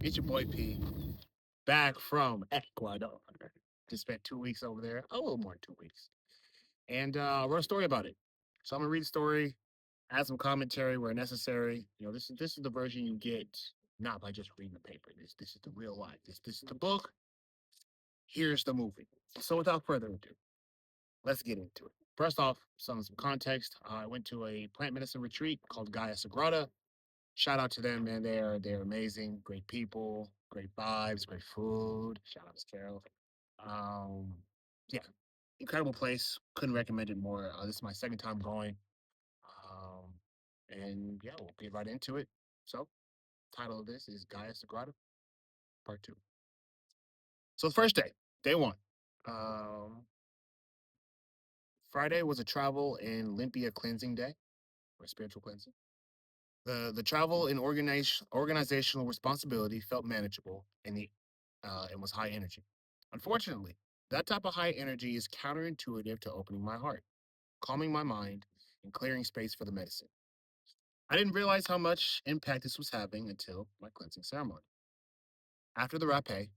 It's your boy P, back from Ecuador. Just spent 2 weeks over there, a little more than 2 weeks, and I wrote a story about it. So I'm gonna read the story, add some commentary where necessary. This is the version you get not by just reading the paper. This is the real life. This is the book. Here's the movie. So without further ado, let's get into it. First off, some context. I went to a plant medicine retreat called Gaia Sagrada. Shout out to them, man. They're amazing, great people, great vibes, great food. Shout out to Carol. Um, yeah, incredible place. Couldn't recommend it more. This is my second time going, um, and yeah, we'll get right into it. So, title of this is Gaia Sagrada Part Two. So the first day, day one. Um, Friday was a travel and Olympia cleansing day or spiritual cleansing. The travel and organizational responsibility felt manageable and was high energy. Unfortunately, that type of high energy is counterintuitive to opening my heart, calming my mind, and clearing space for the medicine. I didn't realize how much impact this was having until my cleansing ceremony. After the rapé,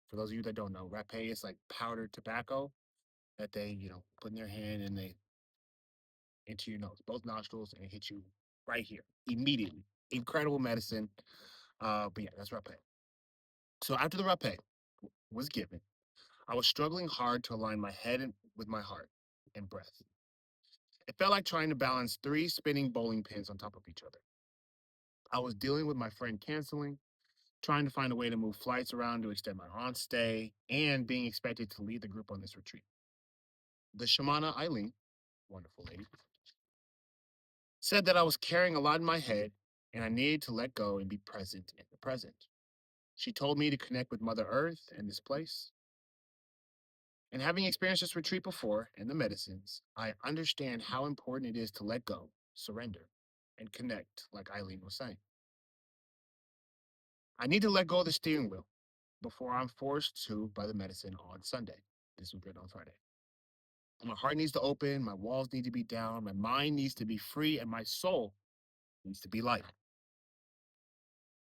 for those of you that don't know, rapé is like powdered tobacco that they, put in their hand and they into your nose, both nostrils, and hit you right here immediately. Incredible medicine. But yeah, that's rapé. So after the rapé was given, I was struggling hard to align my head with my heart and breath. It felt like trying to balance three spinning bowling pins on top of each other. I was dealing with my friend canceling, trying to find a way to move flights around to extend my aunt's stay, and being expected to lead the group on this retreat. The shamana Eileen, wonderful lady, said that I was carrying a lot in my head and I needed to let go and be present in the present. She told me to connect with Mother Earth and this place. And having experienced this retreat before and the medicines, I understand how important it is to let go, surrender, and connect, like Eileen was saying. I need to let go of the steering wheel before I'm forced to by the medicine on Sunday. This was written on Friday. My heart needs to open, my walls need to be down, my mind needs to be free, and my soul needs to be light.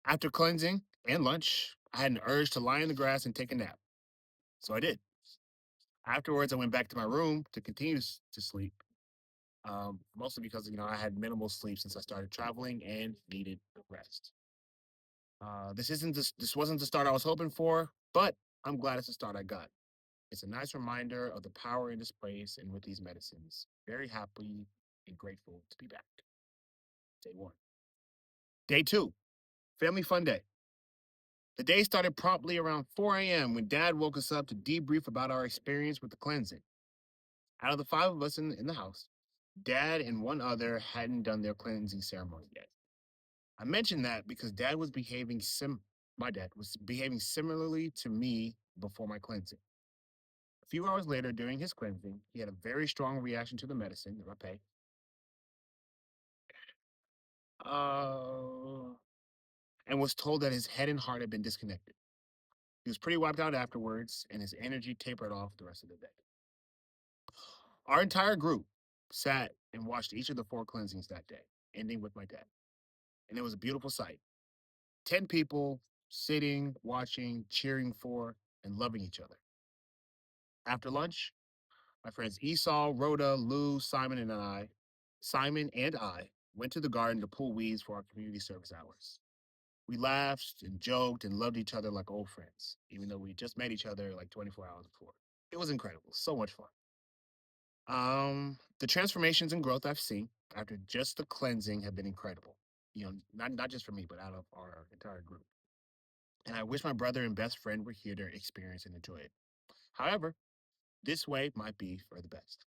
After cleansing and lunch, I had an urge to lie in the grass and take a nap. So I did. Afterwards, I went back to my room to continue to sleep, mostly because I had minimal sleep since I started traveling and needed rest. This wasn't the start I was hoping for, but I'm glad it's the start I got. It's a nice reminder of the power in this place and with these medicines. Very happy and grateful to be back. Day one. Day two, family fun day. The day started promptly around 4 a.m. when Dad woke us up to debrief about our experience with the cleansing. Out of the five of us in the house, Dad and one other hadn't done their cleansing ceremony yet. I mentioned that because my dad was behaving similarly to me before my cleansing. A few hours later, during his cleansing, he had a very strong reaction to the medicine, the rapé, uh, and was told that his head and heart had been disconnected. He was pretty wiped out afterwards, and his energy tapered off the rest of the day. Our entire group sat and watched each of the four cleansings that day, ending with my dad. And it was a beautiful sight. 10 people sitting, watching, cheering for, and loving each other. After lunch, my friends Esau, Rhoda, Lou, Simon and I went to the garden to pull weeds for our community service hours. We laughed and joked and loved each other like old friends, even though we just met each other like 24 hours before. It was incredible. So much fun. The transformations and growth I've seen after just the cleansing have been incredible. Not just for me, but out of our entire group. And I wish my brother and best friend were here to experience and enjoy it. However, this way might be for the best.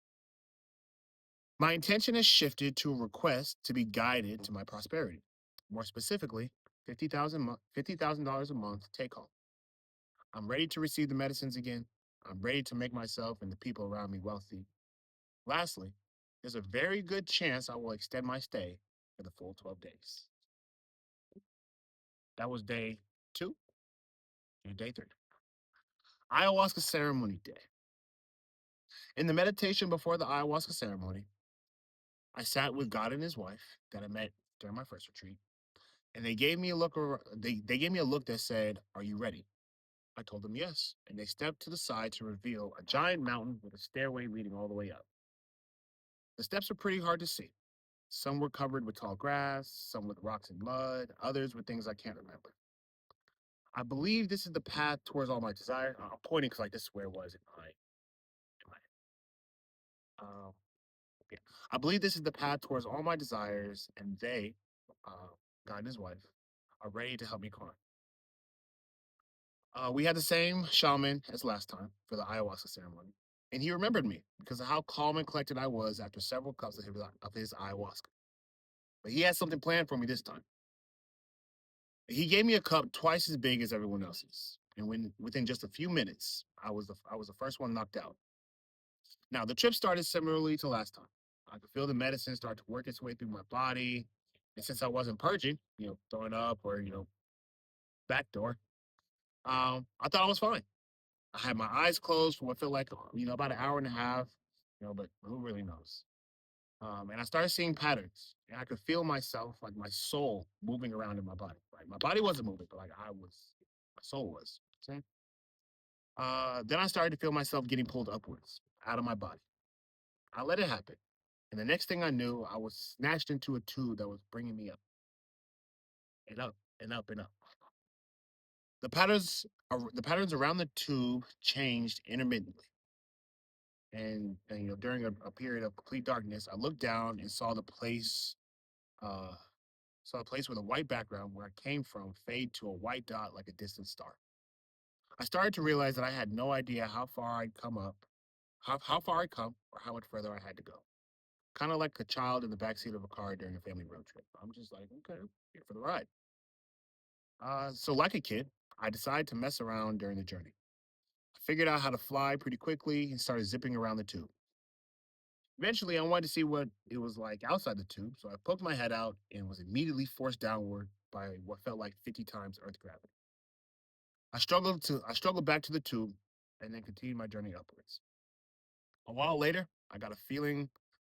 My intention has shifted to a request to be guided to my prosperity. More specifically, $50,000 a month take home. I'm ready to receive the medicines again. I'm ready to make myself and the people around me wealthy. Lastly, there's a very good chance I will extend my stay for the full 12 days. That was day two and day three. Ayahuasca ceremony day. In the meditation before the ayahuasca ceremony, I sat with God and his wife that I met during my first retreat. and they gave me a look. They gave me a look that said, "Are you ready?" I told them yes, and they stepped to the side to reveal a giant mountain with a stairway leading all the way up. The steps were pretty hard to see. Some were covered with tall grass, some with rocks and mud, others with things I can't remember. I believe this is the path towards all my desire. I'm pointing because like this is where it was in my. Yeah. I believe this is the path towards all my desires, and they, God and his wife, are ready to help me climb. We had the same shaman as last time for the ayahuasca ceremony, and he remembered me because of how calm and collected I was after several cups of his ayahuasca. But he had something planned for me this time. He gave me a cup twice as big as everyone else's, and within just a few minutes, I was the first one knocked out. Now the trip started similarly to last time. I could feel the medicine start to work its way through my body, and since I wasn't purging, throwing up or backdoor, I thought I was fine. I had my eyes closed for what felt like about an hour and a half, but who really knows? And I started seeing patterns, and I could feel myself, like my soul, moving around in my body. Right, my body wasn't moving, but like my soul was. See? Then I started to feel myself getting pulled upwards out of my body. I let it happen, and the next thing I knew, I was snatched into a tube that was bringing me up and up and up and up. The patterns around the tube changed intermittently, and during a period of complete darkness, I looked down and uh, saw a place with a white background where I came from fade to a white dot like a distant star. I started to realize that I had no idea how far I'd come, or how much further I had to go. Kind of like a child in the backseat of a car during a family road trip. I'm just like, okay, I'm here for the ride. So like a kid, I decided to mess around during the journey. I figured out how to fly pretty quickly and started zipping around the tube. Eventually, I wanted to see what it was like outside the tube, so I poked my head out and was immediately forced downward by what felt like 50 times Earth gravity. I struggled back to the tube and then continued my journey upwards. A while later, I got a feeling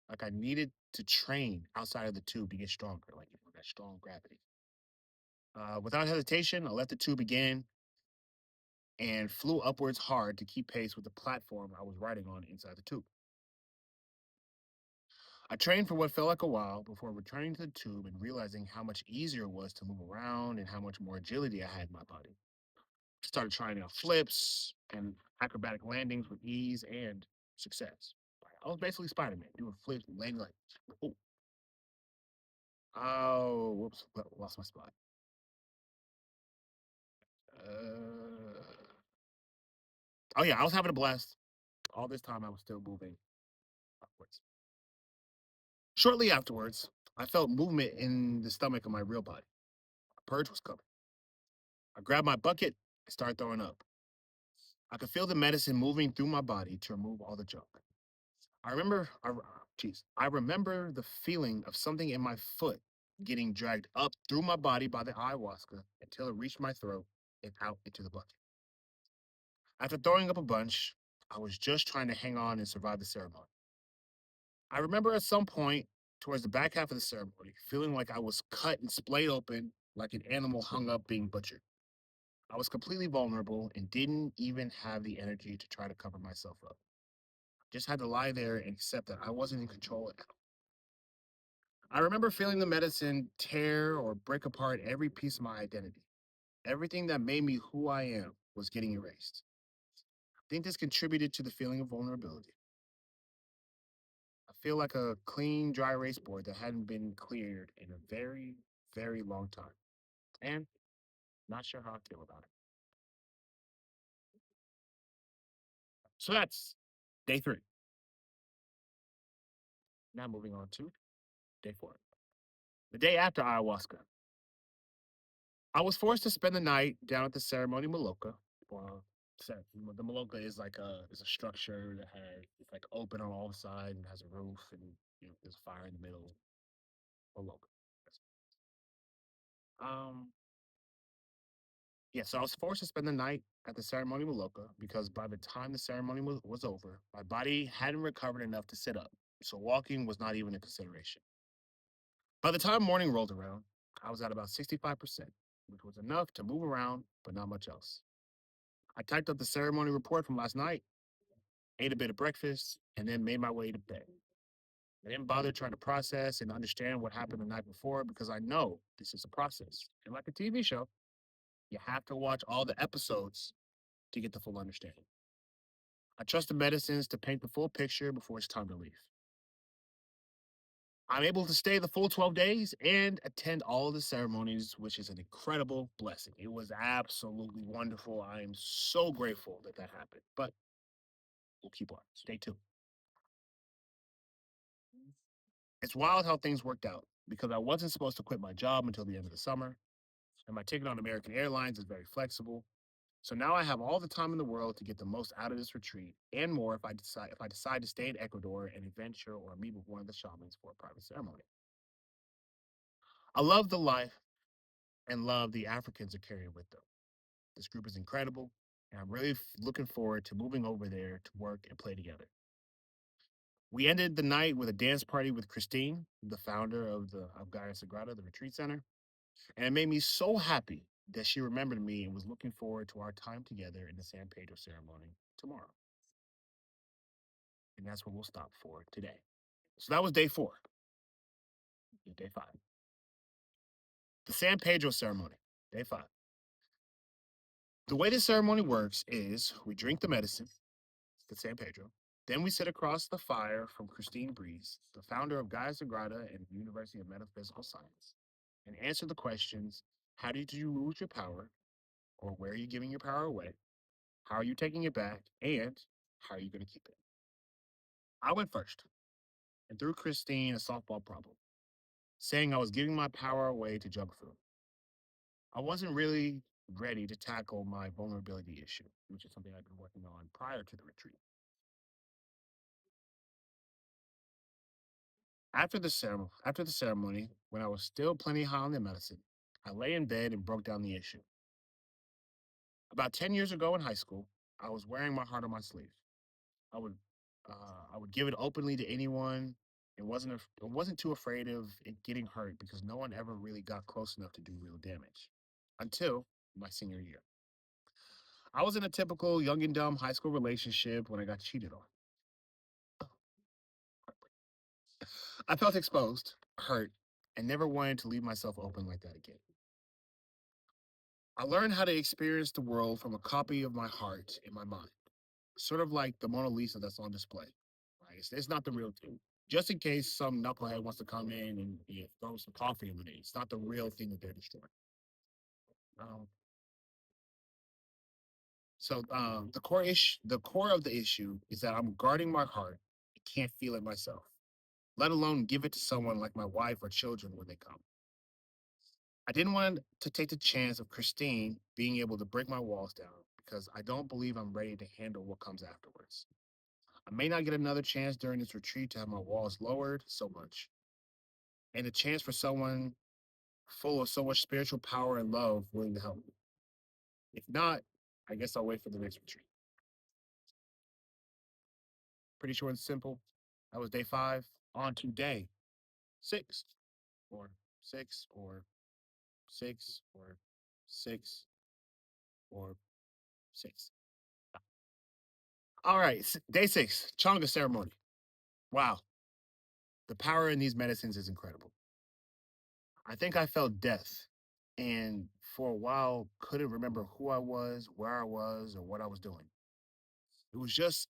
like I needed to train outside of the tube to get stronger, like that strong gravity. Without hesitation, I let the tube again and flew upwards hard to keep pace with the platform I was riding on inside the tube. I trained for what felt like a while before returning to the tube and realizing how much easier it was to move around and how much more agility I had in my body. I started trying out flips and acrobatic landings with ease and success. I was basically Spider Man doing flips and landing like, oh, whoops, lost my spot. Uh, oh, yeah, I was having a blast. All this time I was still moving upwards. Shortly afterwards, I felt movement in the stomach of my real body. A purge was coming. I grabbed my bucket and started throwing up. I could feel the medicine moving through my body to remove all the junk. I remember, I remember the feeling of something in my foot getting dragged up through my body by the ayahuasca until it reached my throat and out into the bucket. After throwing up a bunch, I was just trying to hang on and survive the ceremony. I remember at some point towards the back half of the ceremony, feeling like I was cut and splayed open like an animal hung up being butchered. I was completely vulnerable and didn't even have the energy to try to cover myself up. Just had to lie there and accept that I wasn't in control at all. I remember feeling the medicine tear or break apart every piece of my identity. Everything that made me who I am was getting erased. I think this contributed to the feeling of vulnerability. I feel like a clean, dry erase board that hadn't been cleared in a very, very long time. And not sure how I feel about it. So that's day 3. Now moving on to day 4. The day after ayahuasca, I was forced to spend the night down at the ceremony Maloka. Well, the Maloka is a structure that has it's like open on all sides and has a roof and there's a fire in the middle. Maloka. Um, yeah, so I was forced to spend the night at the ceremony Maloka because by the time the ceremony was over, my body hadn't recovered enough to sit up, so walking was not even a consideration. By the time morning rolled around, I was at about 65%, which was enough to move around, but not much else. I typed up the ceremony report from last night, ate a bit of breakfast, and then made my way to bed. I didn't bother trying to process and understand what happened the night before because I know this is a process. And like a TV show, you have to watch all the episodes to get the full understanding. I trust the medicines to paint the full picture before it's time to leave. I'm able to stay the full 12 days and attend all the ceremonies, which is an incredible blessing. It was absolutely wonderful. I am so grateful that that happened. But we'll keep on. Stay tuned. It's wild how things worked out because I wasn't supposed to quit my job until the end of the summer, and my ticket on American Airlines is very flexible. So now I have all the time in the world to get the most out of this retreat and more if I decide to stay in Ecuador and adventure or meet with one of the shamans for a private ceremony. I love the life and love the Africans are carrying with them. This group is incredible, and I'm really looking forward to moving over there to work and play together. We ended the night with a dance party with Christine, the founder of Gaia Sagrada, the retreat center, and it made me so happy that she remembered me and was looking forward to our time together in the San Pedro ceremony tomorrow. And that's what we'll stop for today. So that was day 4, day 5. The San Pedro ceremony, day 5. The way this ceremony works is we drink the medicine, the San Pedro. Then we sit across the fire from Christine Breeze, the founder of Gaia Sagrada and the University of Metaphysical Science, and answer the questions: how did you lose your power? Or where are you giving your power away? How are you taking it back? And how are you going to keep it? I went first and threw Christine a softball problem, saying I was giving my power away to jump through. I wasn't really ready to tackle my vulnerability issue, which is something I've been working on prior to the retreat. After the ceremony, when I was still plenty high on the medicine, I lay in bed and broke down the issue. About 10 years ago in high school, I was wearing my heart on my sleeve. I would I would give it openly to anyone and wasn't too afraid of it getting hurt because no one ever really got close enough to do real damage until my senior year. I was in a typical young and dumb high school relationship when I got cheated on. I felt exposed, hurt, and never wanted to leave myself open like that again. I learned how to experience the world from a copy of my heart in my mind, sort of like the Mona Lisa that's on display. Right? It's not the real thing. Just in case some knucklehead wants to come in and throw some coffee in it, it's not the real thing that they're destroying. Um, the core of the issue is that I'm guarding my heart. I can't feel it myself, let alone give it to someone like my wife or children when they come. I didn't want to take the chance of Christine being able to break my walls down because I don't believe I'm ready to handle what comes afterwards. I may not get another chance during this retreat to have my walls lowered so much, and a chance for someone full of so much spiritual power and love willing to help me. If not, I guess I'll wait for the next retreat. Pretty short and simple. That was day 5. On to day 6, or 6, or 6, or 6, or 6. All right, day 6, Changa ceremony. Wow, the power in these medicines is incredible. I think I felt death and for a while couldn't remember who I was, where I was, or what I was doing. It was just,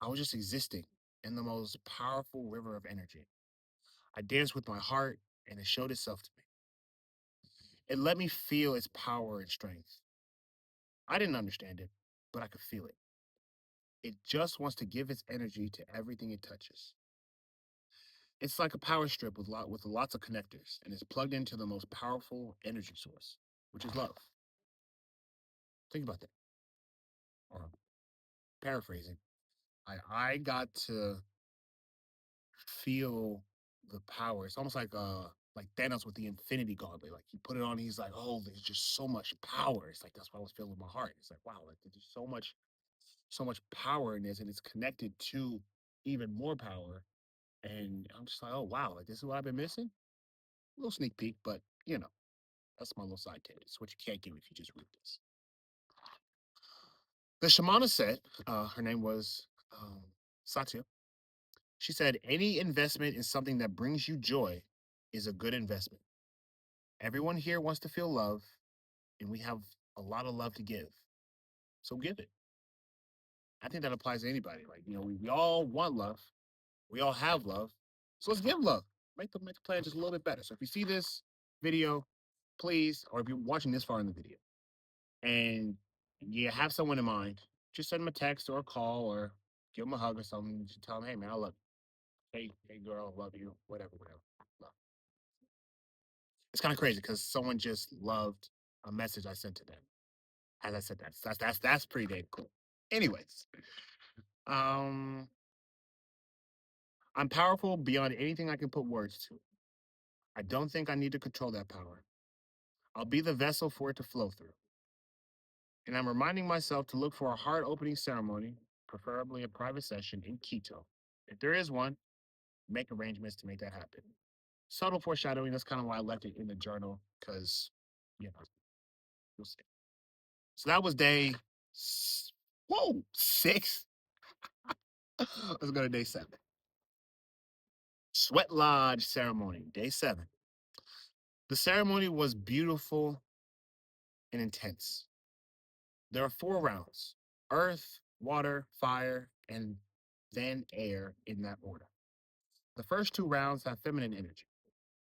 I was just existing in the most powerful river of energy. I danced with my heart and it showed itself to me. It let me feel its power and strength. I didn't understand it, but I could feel it. It just wants to give its energy to everything it touches. It's like a power strip with lots of connectors, and it's plugged into the most powerful energy source, which is love. Think about that. Or paraphrasing, I got to feel the power. It's almost like Thanos with the Infinity Gauntlet. Like he put it on, he's like, oh, there's just so much power. It's like that's what I was feeling in my heart. It's like, wow, like there's so much power in this, and it's connected to even more power. And I'm just like, oh wow, like this is what I've been missing. A little sneak peek, but you know. That's my little side tip. It's what you can't do if you just read this. The shamana said, her name was Satya. She said, any investment in something that brings you joy is a good investment. Everyone here wants to feel love, and we have a lot of love to give. So give it. I think that applies to anybody. Like, we all want love. We all have love. So let's give love. Make the plan just a little bit better. So if you see this video, please, or if you're watching this far in the video and you have someone in mind, just send them a text or a call or give them a hug or something. Just tell them, hey man, I love you. Hey girl, I love you. Whatever. Love. It's kind of crazy because someone just loved a message I sent to them. As I said, that's pretty damn cool. Anyways, um, I'm powerful beyond anything I can put words to. I don't think I need to control that power. I'll be the vessel for it to flow through. And I'm reminding myself to look for a heart opening ceremony, preferably a private session in Quito. If there is one, make arrangements to make that happen. Subtle foreshadowing, that's kind of why I left it in the journal, because, you know, we'll see. So that was whoa, 6. Let's go to day 7. Sweat Lodge ceremony, day 7. The ceremony was beautiful and intense. There are 4 rounds: earth, water, fire, and then air in that order. The first 2 rounds have feminine energy.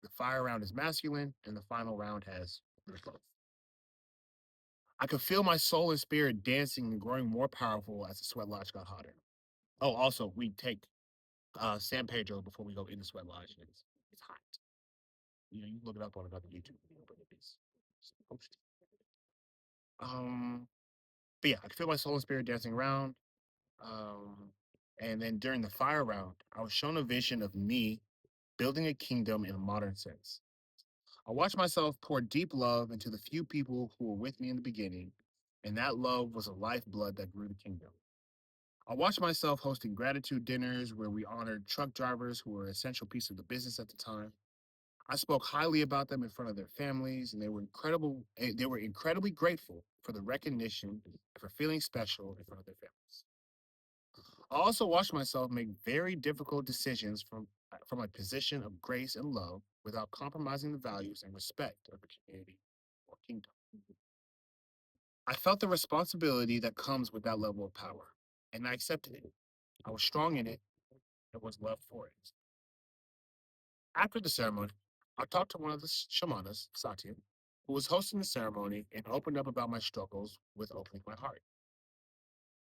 The fire round is masculine, and the final round has both. I could feel my soul and spirit dancing and growing more powerful as the sweat lodge got hotter. Oh, also, we take San Pedro before we go in the sweat lodge. It's hot. You can look it up on another YouTube video, but it's posted. Um, but yeah, I could feel my soul and spirit dancing around. Um, and then during the fire round, I was shown a vision of me building a kingdom in a modern sense. I watched myself pour deep love into the few people who were with me in the beginning, and that love was a lifeblood that grew the kingdom. I watched myself hosting gratitude dinners where we honored truck drivers who were an essential piece of the business at the time. I spoke highly about them in front of their families, and they were incredible. They were incredibly grateful for the recognition and for feeling special in front of their families. I also watched myself make very difficult decisions from a position of grace and love without compromising the values and respect of the community or kingdom. I felt the responsibility that comes with that level of power, and I accepted it. I was strong in it and was loved for it. After the ceremony, I talked to one of the shamanas, Satya, who was hosting the ceremony and opened up about my struggles with opening my heart.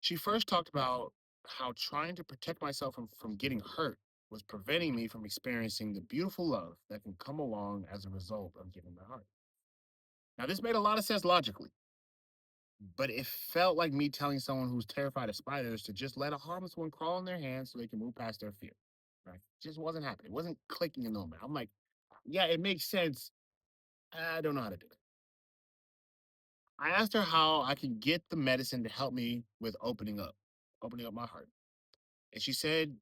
She first talked about how trying to protect myself from getting hurt was preventing me from experiencing the beautiful love that can come along as a result of giving my heart. Now, this made a lot of sense logically, but it felt like me telling someone who's terrified of spiders to just let a harmless one crawl in their hands so they can move past their fear. Right? It just wasn't happening. It wasn't clicking in the moment. I'm like, yeah, it makes sense. I don't know how to do it. I asked her how I could get the medicine to help me with opening up my heart. And she said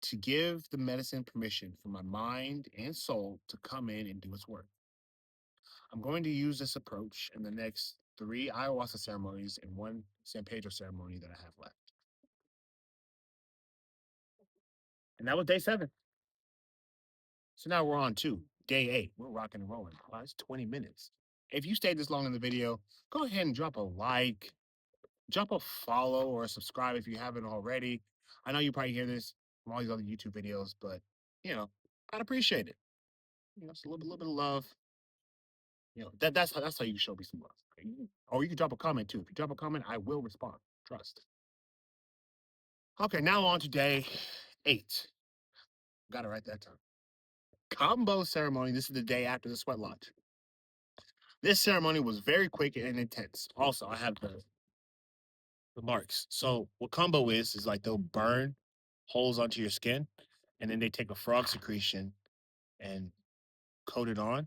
to give the medicine permission for my mind and soul to come in and do its work. I'm going to use this approach in the next 3 ayahuasca ceremonies and 1 San Pedro ceremony that I have left. And that was day 7. So now we're on to day 8. We're rocking and rolling. Wow, it's 20 minutes. If you stayed this long in the video, go ahead and drop a like, drop a follow or a subscribe if you haven't already. I know you probably hear this from all these other YouTube videos, but I'd appreciate it. It's a little bit of love. That's how you show me some love. Okay? Or you can drop a comment too. If you drop a comment, I will respond. Trust. Okay, now on to day 8. Got it right that time. Combo ceremony. This is the day after the sweat lodge. This ceremony was very quick and intense. Also, I have the marks. So what combo is like they'll burn holes onto your skin, and then they take a frog secretion and coat it on,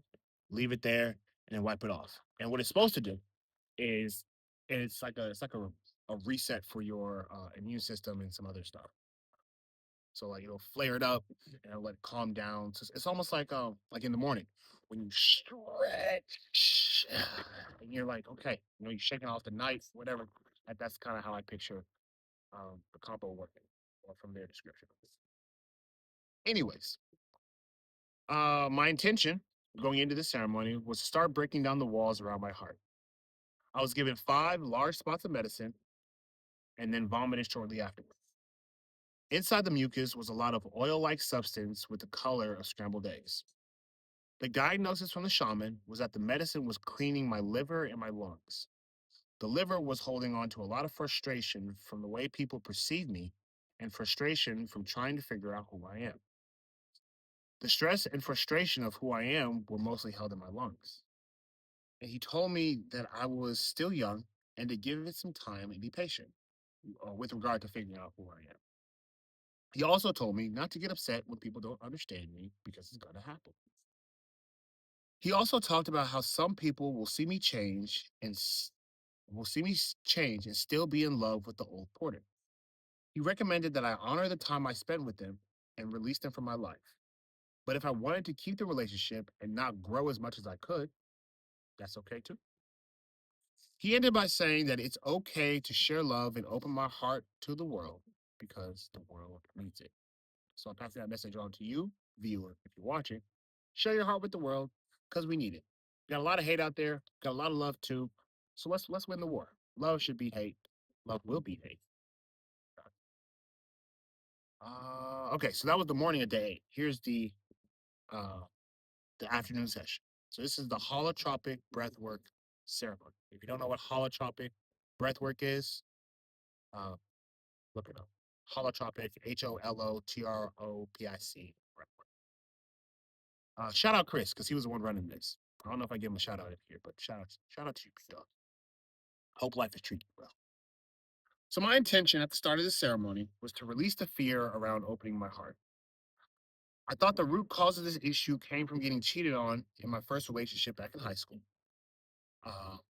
leave it there, and then wipe it off. And what it's supposed to do is it's like a reset for your immune system and some other stuff. So like it'll flare it up and I'll let it calm down. So it's almost like in the morning when you stretch and you're like, okay, you're shaking off the night, whatever. That's kind of how I picture the compo working or from their description. Anyways, my intention going into the ceremony was to start breaking down the walls around my heart. I was given 5 large spots of medicine and then vomited shortly afterwards. Inside the mucus was a lot of oil like substance with the color of scrambled eggs. The diagnosis from the shaman was that the medicine was cleaning my liver and my lungs. The liver was holding on to a lot of frustration from the way people perceive me and frustration from trying to figure out who I am. The stress and frustration of who I am were mostly held in my lungs. And he told me that I was still young and to give it some time and be patient with regard to figuring out who I am. He also told me not to get upset when people don't understand me because it's going to happen. He also talked about how some people will see me change change and still be in love with the old Porter. He recommended that I honor the time I spent with them and release them from my life. But if I wanted to keep the relationship and not grow as much as I could, that's okay too. He ended by saying that it's okay to share love and open my heart to the world because the world needs it. So I'm passing that message on to you, viewer, if you're watching. Share your heart with the world because we need it. Got a lot of hate out there, got a lot of love too. So let's win the war. Love should beat hate. Love will beat hate. Okay, so that was the morning of day 8. Here's uh the afternoon session. So this is the holotropic breathwork ceremony. If you don't know what holotropic breathwork is, uh, look it up. Holotropic, HOLOTROPIC. Shout out Chris because he was the one running this. I don't know if I give him a shout out here, but shout out to you, dog. Hope life is treating you well. So my intention at the start of the ceremony was to release the fear around opening my heart. I thought the root cause of this issue came from getting cheated on in my first relationship back in high school.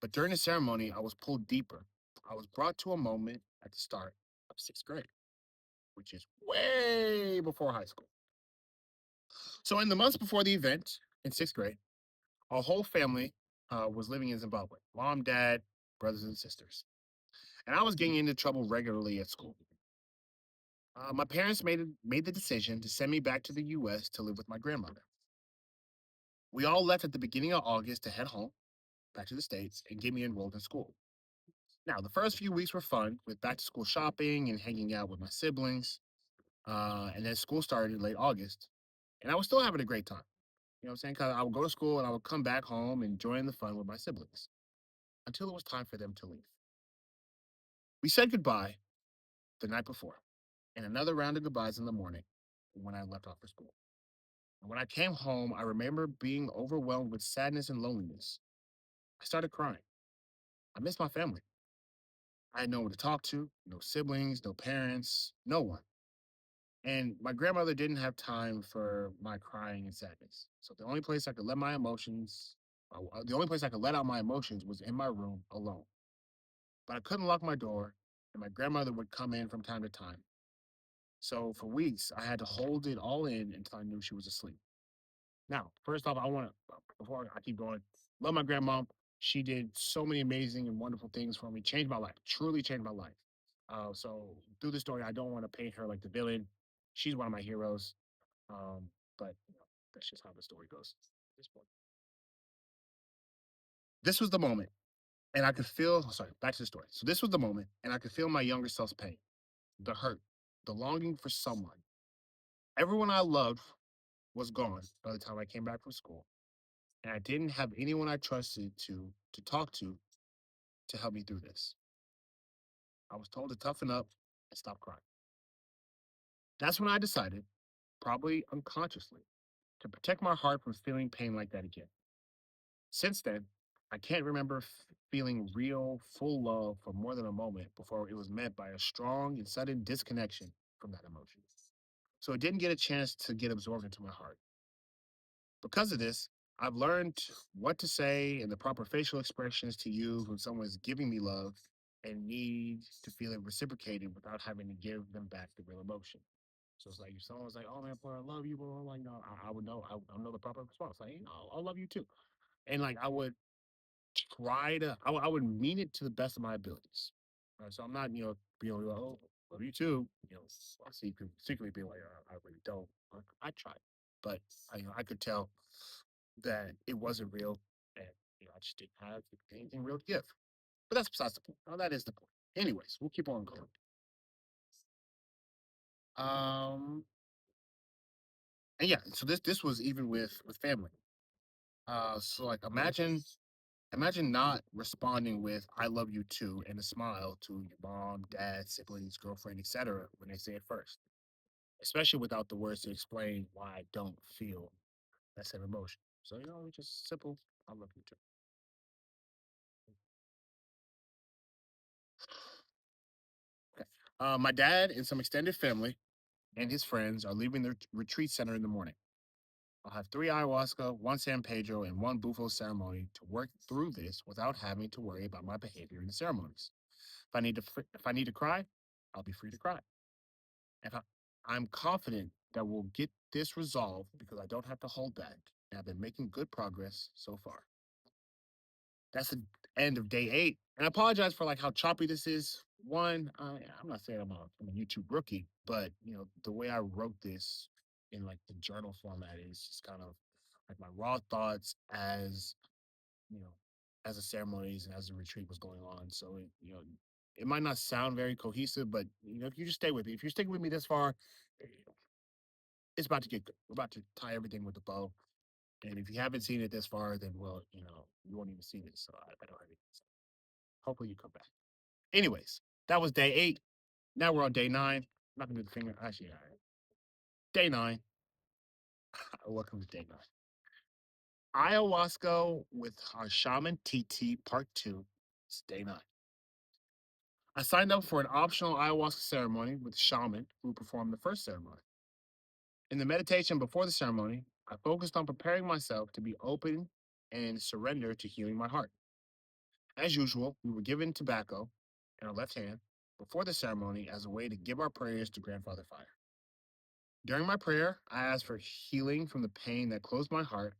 But during the ceremony, I was pulled deeper. I was brought to a moment at the start of 6th grade, which is way before high school. So in the months before the event in 6th grade, our whole family was living in Zimbabwe. Mom, dad, brothers and sisters. And I was getting into trouble regularly at school. My parents made the decision to send me back to the U.S. to live with my grandmother. We all left at the beginning of August to head home, back to the States, and get me enrolled in school. Now, the first few weeks were fun with back to school shopping and hanging out with my siblings. And then school started in late August, and I was still having a great time. You know what I'm saying? Because I would go to school and I would come back home enjoying the fun with my siblings until it was time for them to leave. We said goodbye the night before, and another round of goodbyes in the morning when I left off for school. And when I came home, I remember being overwhelmed with sadness and loneliness. I started crying. I missed my family. I had no one to talk to, no siblings, no parents, no one. And my grandmother didn't have time for my crying and sadness. So the only place I could let out my emotions was in my room alone. But I couldn't lock my door, and my grandmother would come in from time to time. So for weeks, I had to hold it all in until I knew she was asleep. Now, first off, before I keep going, love my grandma. She did so many amazing and wonderful things for me, changed my life, truly changed my life. So through the story, I don't want to paint her like the villain. She's one of my heroes. But that's just how the story goes at this point. This was the moment, and I could feel, sorry, back to the story. So this was the moment, and I could feel my younger self's pain, the hurt, the longing for someone. Everyone I loved was gone by the time I came back from school, and I didn't have anyone I trusted to talk to help me through this. I was told to toughen up and stop crying. That's when I decided, probably unconsciously, to protect my heart from feeling pain like that again. Since then, I can't remember feeling real, full love for more than a moment before it was met by a strong and sudden disconnection from that emotion. So it didn't get a chance to get absorbed into my heart. Because of this, I've learned what to say and the proper facial expressions to use when someone is giving me love and need to feel it reciprocated without having to give them back the real emotion. So it's like if someone was like, "Oh man, boy, I love you," bro, I'm like, no, I would know, I know the proper response. Like, I love you too, and like I would try to, I would mean it to the best of my abilities. So I'm not, like, oh, love you too. I see people secretly being like, I really don't. I tried, but I could tell that it wasn't real, and I just didn't have anything real to give. But that's besides the point. Oh, that is the point. Anyways, we'll keep on going. Um, and yeah, so this was even with family. So like imagine not responding with "I love you too" and a smile to your mom, dad, siblings, girlfriend, etc. when they say it first, especially without the words to explain why I don't feel that same emotion. So it's just simple. I love you too. Okay. My dad and some extended family and his friends are leaving the retreat center in the morning. I'll have three ayahuasca, one San Pedro, and one Bufo ceremony to work through this without having to worry about my behavior in the ceremonies. If I need to cry, I'll be free to cry. If I, I'm confident that we'll get this resolved because I don't have to hold back, and I've been making good progress so far. That's the end of day 8. And I apologize for like how choppy this is. One, I'm not saying I'm a YouTube rookie, but the way I wrote this in like the journal format is just kind of like my raw thoughts you know, as the ceremonies and as the retreat was going on. So it might not sound very cohesive, but if you just stay with me, if you're sticking with me this far, eh, it's about to get good. We're about to tie everything with a bow. And if you haven't seen it this far, then well, you won't even see this. So I don't have anything to say. Hopefully you come back. Anyways, that was day 8. Now we're on day 9. I'm not gonna do the finger. Actually, all right. Day 9. Welcome to day 9. Ayahuasca with our shaman TT part 2. It's day 9. I signed up for an optional ayahuasca ceremony with the shaman who performed the first ceremony. In the meditation before the ceremony, I focused on preparing myself to be open and surrender to healing my heart. As usual, we were given tobacco in our left hand before the ceremony as a way to give our prayers to Grandfather Fire. During my prayer, I asked for healing from the pain that closed my heart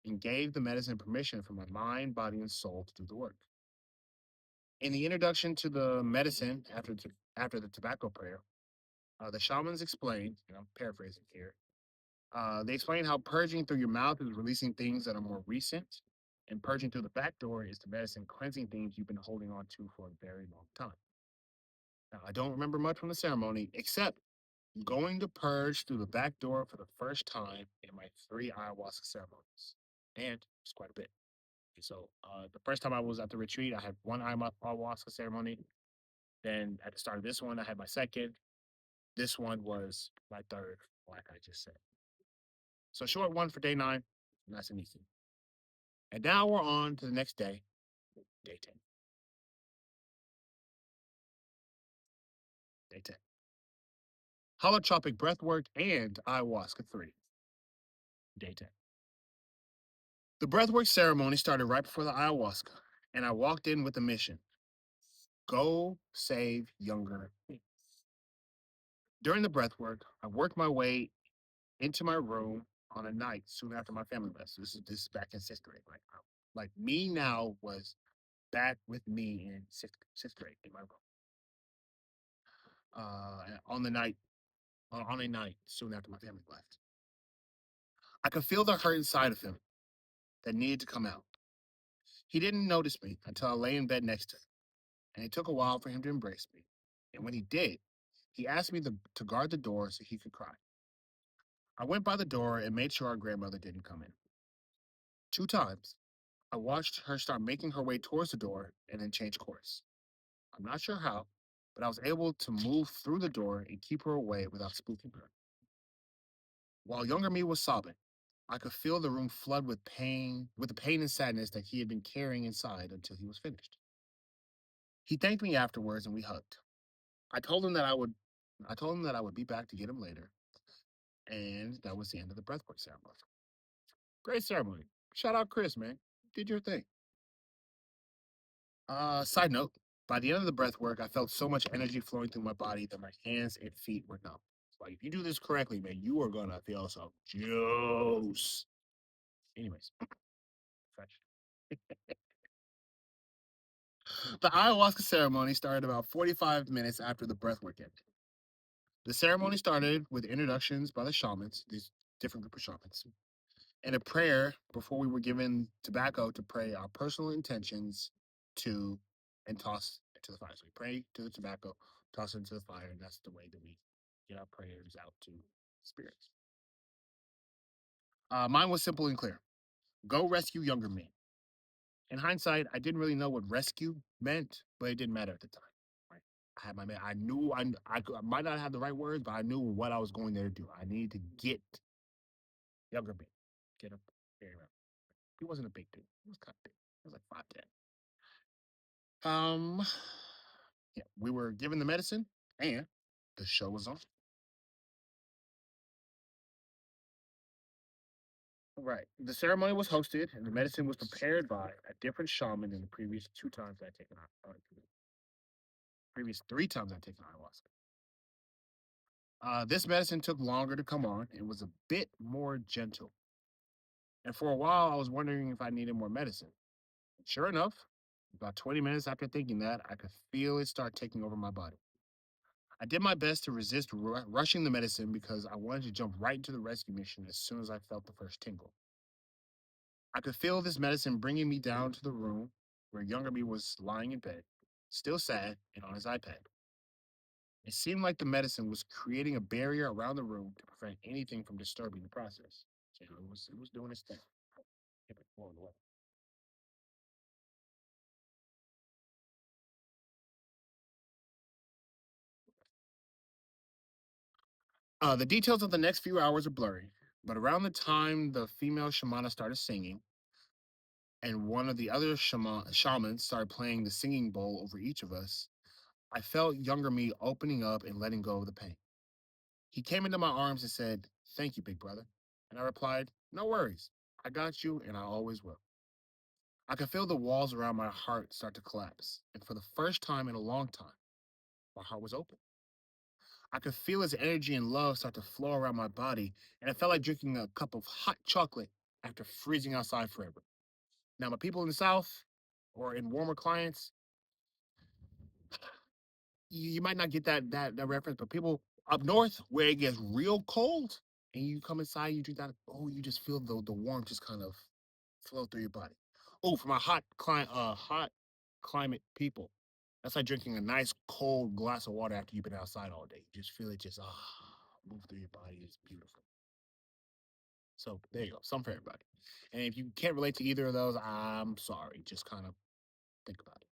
and gave the medicine permission for my mind, body, and soul to do the work. In the introduction to the medicine after the tobacco prayer, the shamans explained, and I'm paraphrasing here, they explain how purging through your mouth is releasing things that are more recent, and purging through the back door is the medicine cleansing things you've been holding on to for a very long time. Now, I don't remember much from the ceremony except going to purge through the back door for the first time in my 3 ayahuasca ceremonies. And it's quite a bit. So, the first time I was at the retreat, I had one ayahuasca ceremony. Then at the start of this one, I had my second. This one was my third, like I just said. So, short one for day 9, nice and easy. And now we're on to the next day, day 10. Day 10. Holotropic breathwork and ayahuasca 3, day 10. The breathwork ceremony started right before the ayahuasca, and I walked in with a mission: go save younger me. During the breathwork, I worked my way into my room on a night soon after my family left. So this is back in 6th grade. Like me now was back with me in sixth grade in my room. On the night on a night soon after my family left. I could feel the hurt inside of him that needed to come out. He didn't notice me until I lay in bed next to him, and it took a while for him to embrace me. And when he did, he asked me to guard the door so he could cry. I went by the door and made sure our grandmother didn't come in. 2 times, I watched her start making her way towards the door and then change course. I'm not sure how, but I was able to move through the door and keep her away without spooking her. While younger me was sobbing, I could feel the room flood with the pain and sadness that he had been carrying inside until he was finished. He thanked me afterwards and we hugged. I told him that I would I told him that I would be back to get him later, and that was the end of the breathwork ceremony. Great ceremony. Shout out Chris, man. Did your thing. Side note, by the end of the breath work, I felt so much energy flowing through my body that my hands and feet were numb. Like if you do this correctly, man, you are gonna feel some juice. Anyways, the ayahuasca ceremony started about 45 minutes after the breathwork ended. The ceremony started with introductions by the shamans, these different group of shamans, and a prayer before we were given tobacco to pray our personal intentions to and toss into the fire. So we pray to the tobacco, toss it into the fire, and that's the way that we get our prayers out to spirits. Mine was simple and clear. Go rescue younger me. In hindsight, I didn't really know what rescue meant, but it didn't matter at the time. Right? I had my man. I knew I might not have the right words, but I knew what I was going there to do. I needed to get younger me. Get him. Carry around. He wasn't a big dude. He was kind of big. He was like 5'10". Um, yeah, we were given the medicine, and the show was on. Right. The ceremony was hosted, and the medicine was prepared by a different shaman than the previous two times I'd taken previous three times I'd taken ayahuasca. This medicine took longer to come on and was a bit more gentle. And for a while, I was wondering if I needed more medicine. Sure enough, about 20 minutes after thinking that, I could feel it start taking over my body. I did my best to resist rushing the medicine because I wanted to jump right into the rescue mission as soon as I felt the first tingle. I could feel this medicine bringing me down to the room where younger me was lying in bed, still sad and on his iPad. It seemed like the medicine was creating a barrier around the room to prevent anything from disturbing the process. So it was doing its thing. Kept it flowing away. The details of the next few hours are blurry, but around the time the female shamana started singing, and one of the other shamans started playing the singing bowl over each of us, I felt younger me opening up and letting go of the pain. He came into my arms and said, "Thank you, big brother." And I replied, "No worries. I got you, and I always will." I could feel the walls around my heart start to collapse. And for the first time in a long time, my heart was open. I could feel his energy and love start to flow around my body, and it felt like drinking a cup of hot chocolate after freezing outside forever. Now, my people in the South or in warmer climates, you might not get that reference, but people up north where it gets real cold and you come inside, you drink that, oh, you just feel the warmth just kind of flow through your body. Oh, for my hot climate people, that's like drinking a nice cold glass of water after you've been outside all day. You just feel it just move through your body. It's beautiful. So there you go, some for everybody. And if you can't relate to either of those, I'm sorry. Just kind of think about it.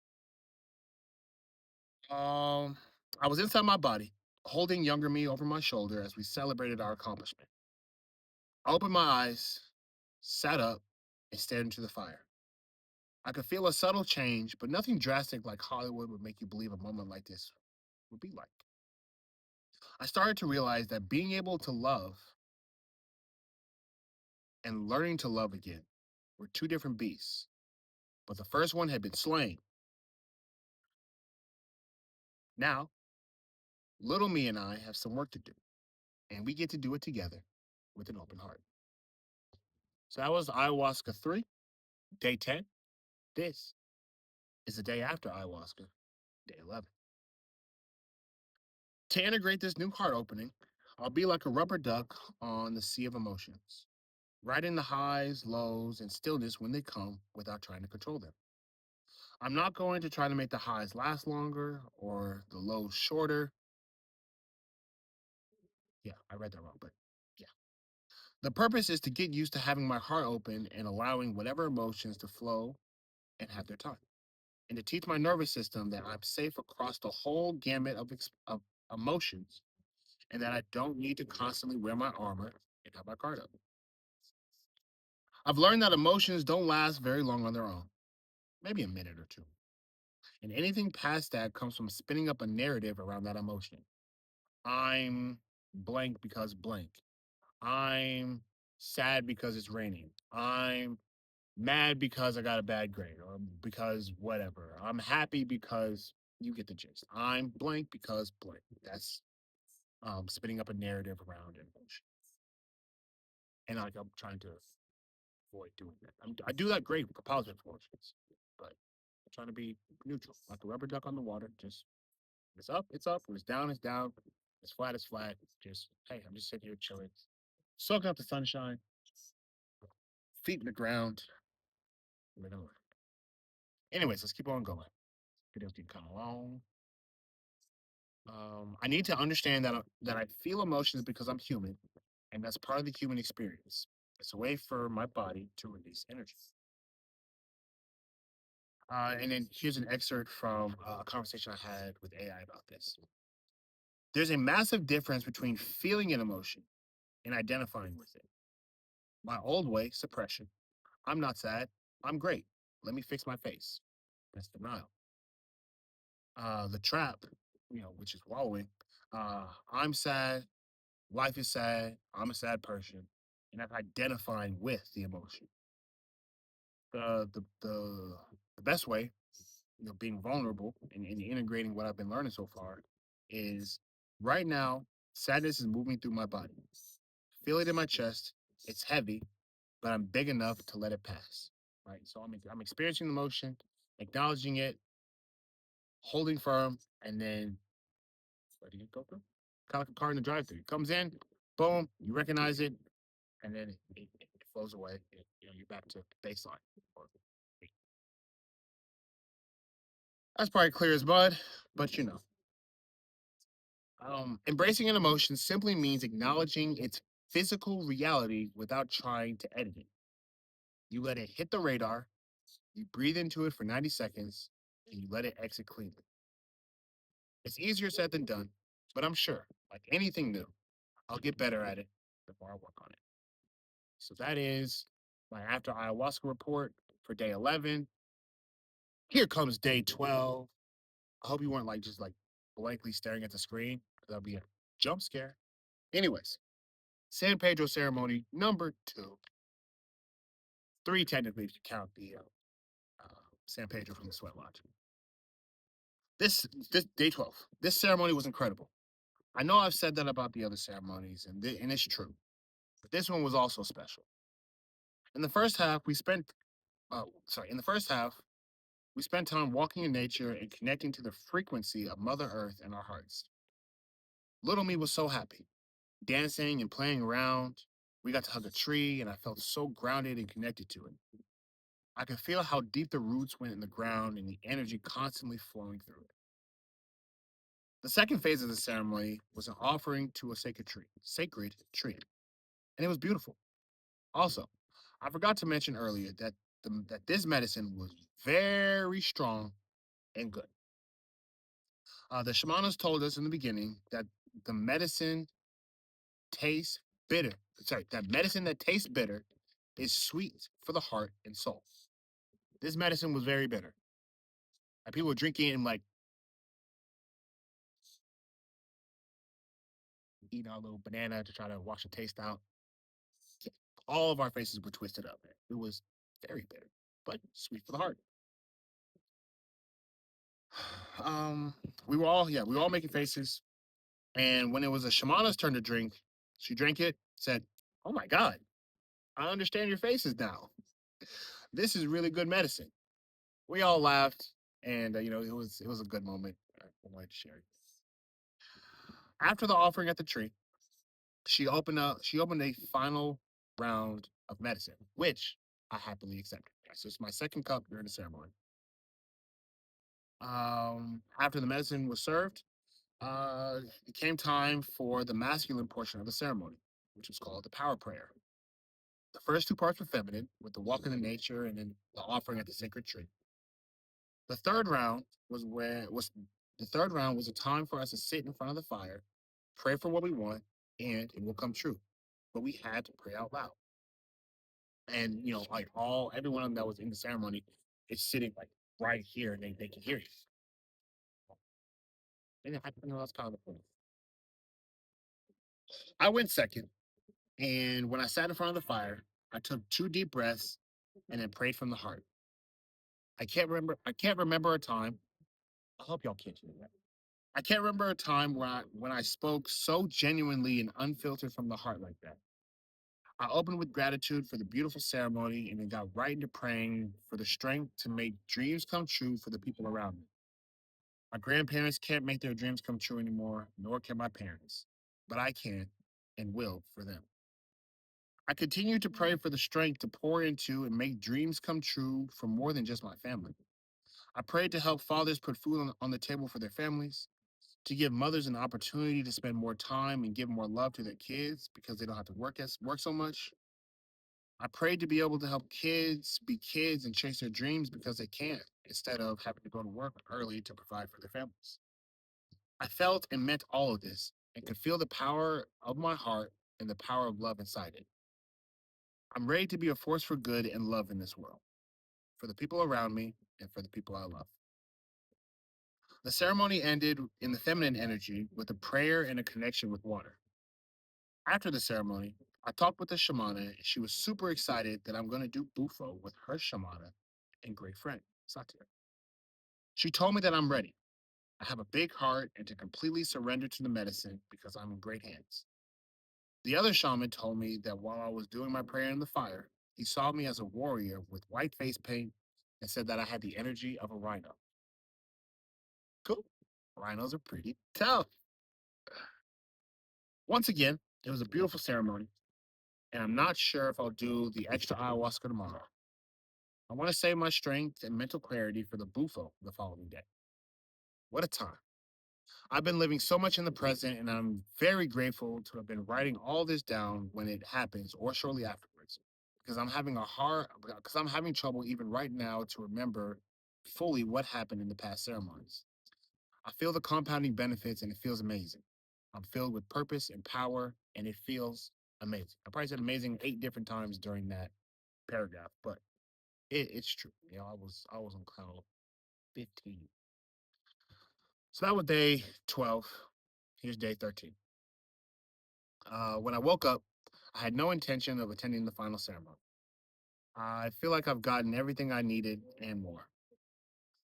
I was inside my body, holding younger me over my shoulder as we celebrated our accomplishment. I opened my eyes, sat up, and stared into the fire. I could feel a subtle change, but nothing drastic like Hollywood would make you believe a moment like this would be like. I started to realize that being able to love and learning to love again were two different beasts, but the first one had been slain. Now, little me and I have some work to do, and we get to do it together with an open heart. So that was ayahuasca 3, day 10. This is the day after ayahuasca, day 11. To integrate this new heart opening, I'll be like a rubber duck on the sea of emotions, riding the highs, lows, and stillness when they come without trying to control them. I'm not going to try to make the highs last longer or the lows shorter. Yeah, I read that wrong, but yeah. The purpose is to get used to having my heart open and allowing whatever emotions to flow and have their time. And to teach my nervous system that I'm safe across the whole gamut of emotions and that I don't need to constantly wear my armor and have my guard up. I've learned that emotions don't last very long on their own, maybe a minute or two. And anything past that comes from spinning up a narrative around that emotion. I'm blank because blank. I'm sad because it's raining. I'm mad because I got a bad grade or because whatever. I'm happy because you get the gist. I'm blank because blank. That's spinning up a narrative around emotion. And like I'm trying to avoid doing that. I do that great with positive emotions, but I'm trying to be neutral, like a rubber duck on the water. Just it's up, it's up. When it's down, it's down. It's flat, it's flat. Just hey, I'm just sitting here chilling, soaking up the sunshine, feet in the ground. Living life. Anyways, let's keep on going. Videos keep kind of long. I need to understand that I feel emotions because I'm human, and that's part of the human experience. It's a way for my body to release energy. And then here's an excerpt from a conversation I had with AI about this. There's a massive difference between feeling an emotion and identifying with it. My old way, suppression. I'm not sad. I'm great. Let me fix my face. That's denial. The trap, which is wallowing. I'm sad. Life is sad. I'm a sad person, and that's identifying with the emotion. The best way, being vulnerable and integrating what I've been learning so far, is right now. Sadness is moving through my body. Feel it in my chest. It's heavy, but I'm big enough to let it pass. Right. So I'm experiencing the emotion, acknowledging it, holding firm, and then letting it go through. Kind of like a car in the drive-through. It comes in, boom, you recognize it, and then it flows away. You're back to baseline. Or- That's probably clear as mud, but embracing an emotion simply means acknowledging its physical reality without trying to edit it. You let it hit the radar, you breathe into it for 90 seconds, and you let it exit cleanly. It's easier said than done, but I'm sure, like anything new, I'll get better at it the more I work on it. So that is my after ayahuasca report for day 11. Here comes day 12. I hope you weren't like just like blankly staring at the screen. That'll be a jump scare. Anyways, San Pedro ceremony number two. Three technically if you count the San Pedro from the Sweat Lodge. This day 12. This ceremony was incredible. I know I've said that about the other ceremonies, and it's true. But this one was also special. In the first half, in the first half, we spent time walking in nature and connecting to the frequency of Mother Earth in our hearts. Little me was so happy, dancing and playing around. We got to hug a tree, and I felt so grounded and connected to it. I could feel how deep the roots went in the ground and the energy constantly flowing through it. The second phase of the ceremony was an offering to a sacred tree, and it was beautiful. Also, I forgot to mention earlier that this medicine was very strong and good. The shamanas told us in the beginning that the medicine tastes bitter. Sorry, that medicine that tastes bitter is sweet for the heart and soul. This medicine was very bitter. And people were drinking it and like eating a little banana to try to wash the taste out. All of our faces were twisted up. It was very bitter, but sweet for the heart. Um, we were all making faces. And when it was a shamana's turn to drink, she drank it, said, "Oh my God, I understand your faces now. This is really good medicine." We all laughed, and it was a good moment. I wanted to share it. After the offering at the tree, she opened a final round of medicine, which I happily accepted. So it's my second cup during the ceremony. After the medicine was served, it came time for the masculine portion of the ceremony, which was called the power prayer. The first two parts were feminine, with the walk in nature and then the offering at the sacred tree. The third round was the third round was a time for us to sit in front of the fire, pray for what we want, and it will come true. But we had to pray out loud. And like everyone that was in the ceremony is sitting like right here and they can hear you. And that's kind of the point. I went second, and when I sat in front of the fire, I took two deep breaths and then prayed from the heart. I can't remember a time. I hope y'all can't hear that. I can't remember a time when I spoke so genuinely and unfiltered from the heart like that. I opened with gratitude for the beautiful ceremony and then got right into praying for the strength to make dreams come true for the people around me. My grandparents can't make their dreams come true anymore, nor can my parents, but I can and will for them. I continue to pray for the strength to pour into and make dreams come true for more than just my family. I prayed to help fathers put food on the table for their families, to give mothers an opportunity to spend more time and give more love to their kids because they don't have to work so much. I prayed to be able to help kids be kids and chase their dreams because they can, instead of having to go to work early to provide for their families. I felt and meant all of this and could feel the power of my heart and the power of love inside it. I'm ready to be a force for good and love in this world, for the people around me and for the people I love. The ceremony ended in the feminine energy with a prayer and a connection with water. After the ceremony, I talked with the shamana and she was super excited that I'm going to do bufo with her shamana and great friend, Satya. She told me that I'm ready. I have a big heart and to completely surrender to the medicine because I'm in great hands. The other shaman told me that while I was doing my prayer in the fire, he saw me as a warrior with white face paint and said that I had the energy of a rhino. Cool. Rhinos are pretty tough. Once again, it was a beautiful ceremony, and I'm not sure if I'll do the extra ayahuasca tomorrow. I want to save my strength and mental clarity for the bufo the following day. What a time. I've been living so much in the present, and I'm very grateful to have been writing all this down when it happens or shortly afterwards. Because I'm having trouble even right now to remember fully what happened in the past ceremonies. I feel the compounding benefits and it feels amazing. I'm filled with purpose and power, and it feels amazing. I probably said amazing 8 different times during that paragraph, but it's true. I was on cloud 15. So that was day 12. Here's day 13. When I woke up, I had no intention of attending the final ceremony. I feel like I've gotten everything I needed and more.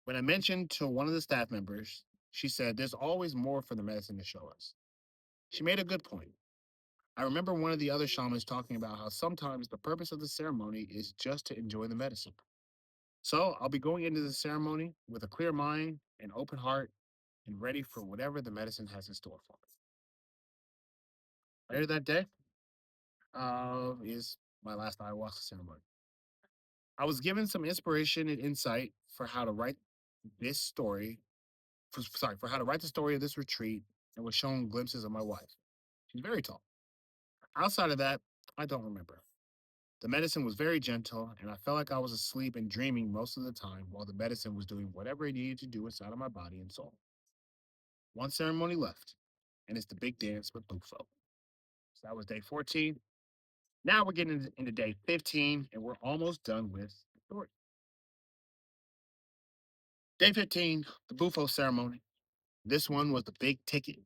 When I mentioned to one of the staff members, she said, "There's always more for the medicine to show us." She made a good point. I remember one of the other shamans talking about how sometimes the purpose of the ceremony is just to enjoy the medicine. So I'll be going into the ceremony with a clear mind, an open heart, and ready for whatever the medicine has in store for me. Later that day is my last ayahuasca ceremony. I was given some inspiration and insight for how to write this story. For how to write the story of this retreat, and was shown glimpses of my wife. She's very tall. Outside of that, I don't remember. The medicine was very gentle, and I felt like I was asleep and dreaming most of the time while the medicine was doing whatever it needed to do inside of my body and soul. One ceremony left, and it's the big dance with Bufo. So that was day 14. Now we're getting into day 15, and we're almost done with the story. Day 15, the Bufo ceremony. This one was the big ticket,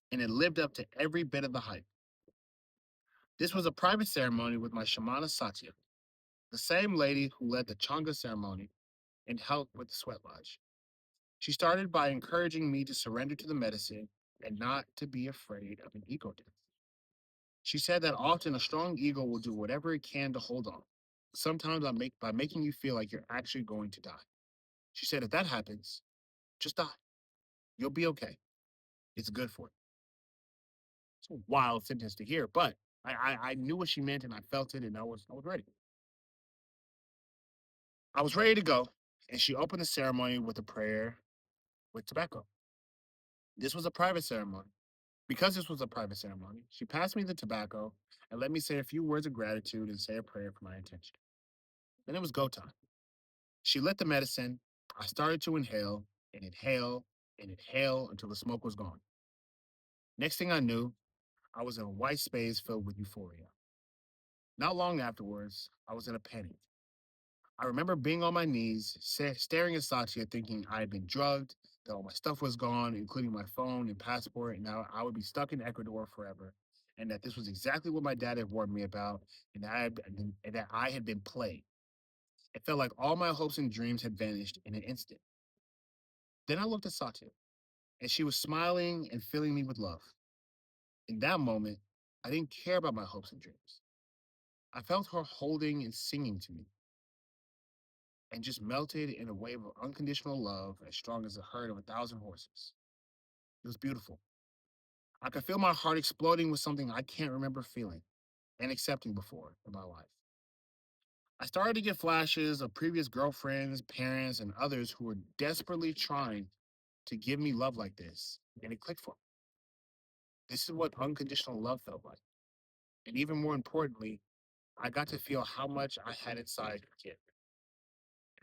and it lived up to every bit of the hype. This was a private ceremony with my shamana Satya, the same lady who led the Changa ceremony and helped with the sweat lodge. She started by encouraging me to surrender to the medicine and not to be afraid of an ego death. She said that often a strong ego will do whatever it can to hold on. Sometimes by making you feel like you're actually going to die. She said if that happens, just die. You'll be okay. It's good for you. It's a wild sentence to hear, but I knew what she meant and I felt it and I was ready. I was ready to go, and she opened the ceremony with a prayer with tobacco. This was a private ceremony. Because this was a private ceremony, she passed me the tobacco and let me say a few words of gratitude and say a prayer for my intention. Then it was go time. She lit the medicine. I started to inhale and inhale and inhale until the smoke was gone. Next thing I knew, I was in a white space filled with euphoria. Not long afterwards, I was in a panic. I remember being on my knees, staring at Satya, thinking I had been drugged, that all my stuff was gone, including my phone and passport, and now I would be stuck in Ecuador forever, and that this was exactly what my dad had warned me about, and that I had been played. It felt like all my hopes and dreams had vanished in an instant. Then I looked at Satya. and she was smiling and filling me with love. In that moment, I didn't care about my hopes and dreams. I felt her holding and singing to me, and just melted in a wave of unconditional love as strong as the herd of 1,000 horses. It was beautiful. I could feel my heart exploding with something I can't remember feeling and accepting before in my life. I started to get flashes of previous girlfriends, parents, and others who were desperately trying to give me love like this, and it clicked for me. This is what unconditional love felt like. And even more importantly, I got to feel how much I had inside to give.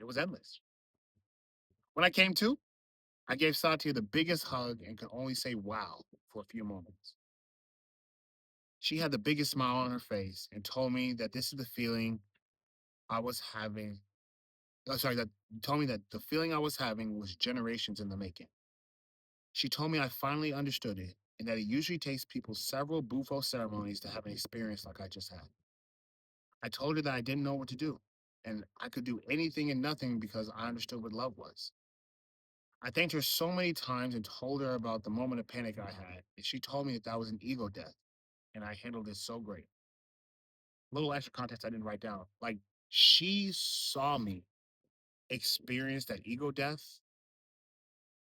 It was endless. When I came to, I gave Satya the biggest hug and could only say wow for a few moments. She had the biggest smile on her face and told me that this is the feeling I was having. Oh, sorry, that told me that the feeling I was having was generations in the making. She told me I finally understood it and that it usually takes people several Bufo ceremonies to have an experience like I just had. I told her that I didn't know what to do and I could do anything and nothing because I understood what love was. I thanked her so many times and told her about the moment of panic I had, and she told me that that was an ego death, and I handled it so great. Little extra context I didn't write down. Like, she saw me experience that ego death,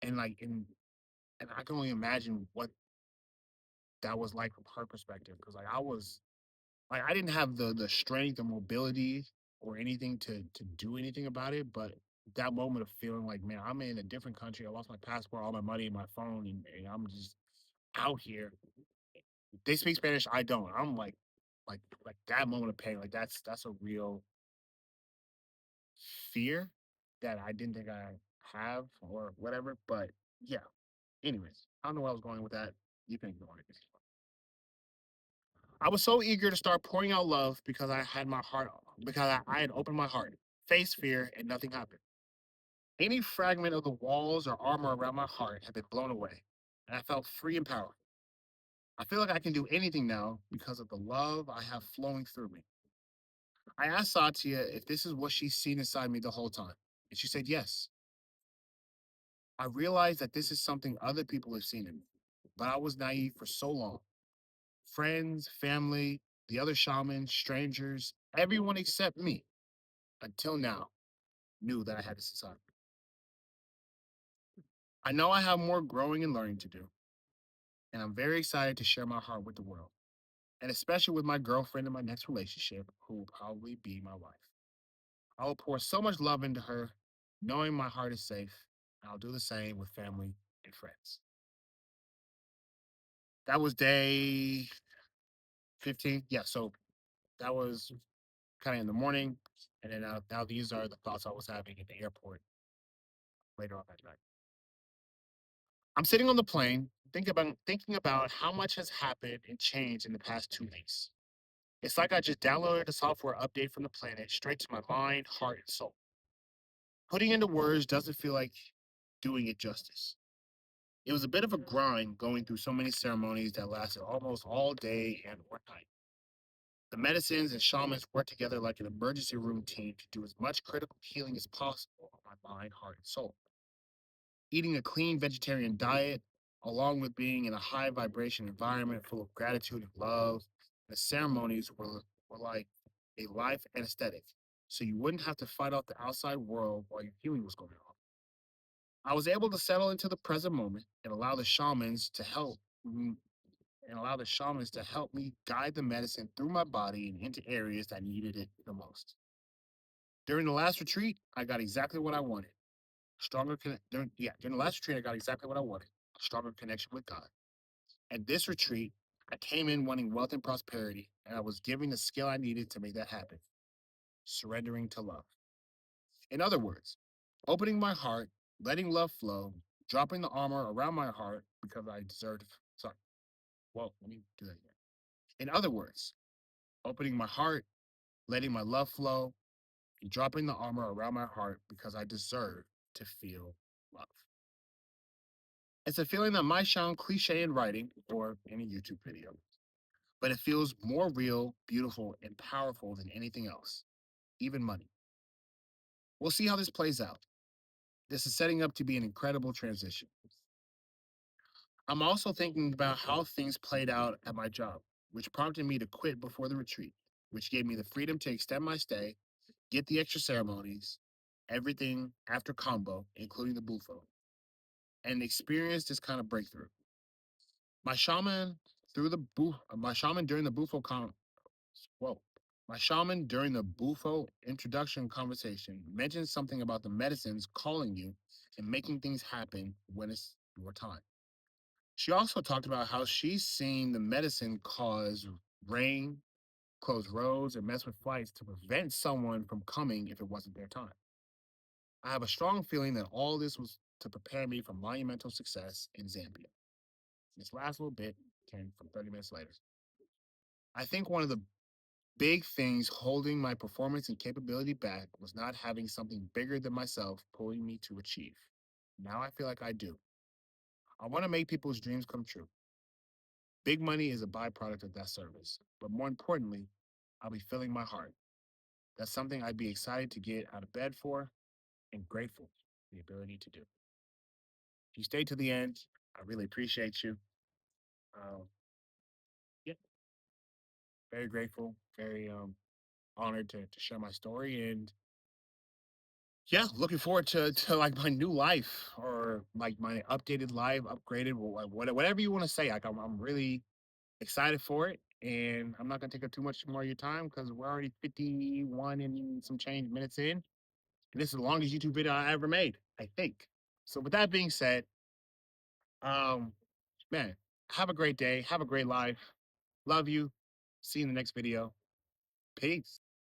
and and I can only imagine what that was like from her perspective. Because like I was like I didn't have the strength or mobility or anything to do anything about it, but that moment of feeling like, man, I'm in a different country. I lost my passport, all my money, my phone, and I'm just out here. They speak Spanish, I don't. I'm like that moment of pain, like that's a real fear that I didn't think I have or whatever. But yeah. Anyways, I don't know where I was going with that. You can ignore it. I was so eager to start pouring out love because I had my heart because I had opened my heart, faced fear, and nothing happened. Any fragment of the walls or armor around my heart had been blown away, and I felt free and powerful. I feel like I can do anything now because of the love I have flowing through me. I asked Satya if this is what she's seen inside me the whole time, and she said yes. I realized that this is something other people have seen in me, but I was naive for so long. Friends, family, the other shamans, strangers, everyone except me, until now, knew that I had this inside me. I know I have more growing and learning to do, and I'm very excited to share my heart with the world, and especially with my girlfriend in my next relationship, who will probably be my wife. I will pour so much love into her, knowing my heart is safe, and I'll do the same with family and friends. That was day 15. Yeah, so that was kind of in the morning, and then now these are the thoughts I was having at the airport later on that night. I'm sitting on the plane, thinking about how much has happened and changed in the past 2 weeks. It's like I just downloaded a software update from the planet straight to my mind, heart, and soul. Putting into words doesn't feel like doing it justice. It was a bit of a grind going through so many ceremonies that lasted almost all day and or night. The medicines and shamans work together like an emergency room team to do as much critical healing as possible on my mind, heart, and soul. Eating a clean vegetarian diet, along with being in a high vibration environment full of gratitude and love, the ceremonies were like a life anesthetic. So you wouldn't have to fight off the outside world while your healing was going on. I was able to settle into the present moment and allow the shamans to help me guide the medicine through my body and into areas that needed it the most. During the last retreat, I got exactly what I wanted. During the last retreat, I got exactly what I wanted. A stronger connection with God. At this retreat, I came in wanting wealth and prosperity, and I was given the skill I needed to make that happen. Surrendering to love. In other words, opening my heart, letting love flow, dropping the armor around my heart because I deserved. Sorry. Well, let me do that again. In other words, opening my heart, letting my love flow, and dropping the armor around my heart because I deserve to feel love. It's a feeling that might sound cliche in writing or in a YouTube video, but it feels more real, beautiful, and powerful than anything else, even money. We'll see how this plays out. This is setting up to be an incredible transition. I'm also thinking about how things played out at my job, which prompted me to quit before the retreat, which gave me the freedom to extend my stay, get the extra ceremonies, everything after combo, including the bufo, and experience this kind of breakthrough. My shaman my shaman during the whoa. My shaman during the bufo introduction conversation mentioned something about the medicines calling you and making things happen when it's your time. She also talked about how she's seen the medicine cause rain, close roads, and mess with flights to prevent someone from coming if it wasn't their time. I have a strong feeling that all this was to prepare me for monumental success in Zambia. This last little bit came from 30 minutes later. I think one of the big things holding my performance and capability back was not having something bigger than myself pulling me to achieve. Now I feel like I do. I want to make people's dreams come true. Big money is a byproduct of that service, but more importantly, I'll be filling my heart. That's something I'd be excited to get out of bed for and grateful for the ability to do. If you stayed to the end, I really appreciate you. Um, yeah, very grateful, very honored to share my story, and yeah, looking forward to like my new life or like my updated life, upgraded, whatever you want to say. Like I'm really excited for it, and I'm not gonna take up too much more of your time because we're already 51 and some change minutes in. And this is the longest YouTube video I ever made, I think. So with that being said, um, man, have a great day, have a great life. Love you. See you in the next video. Peace.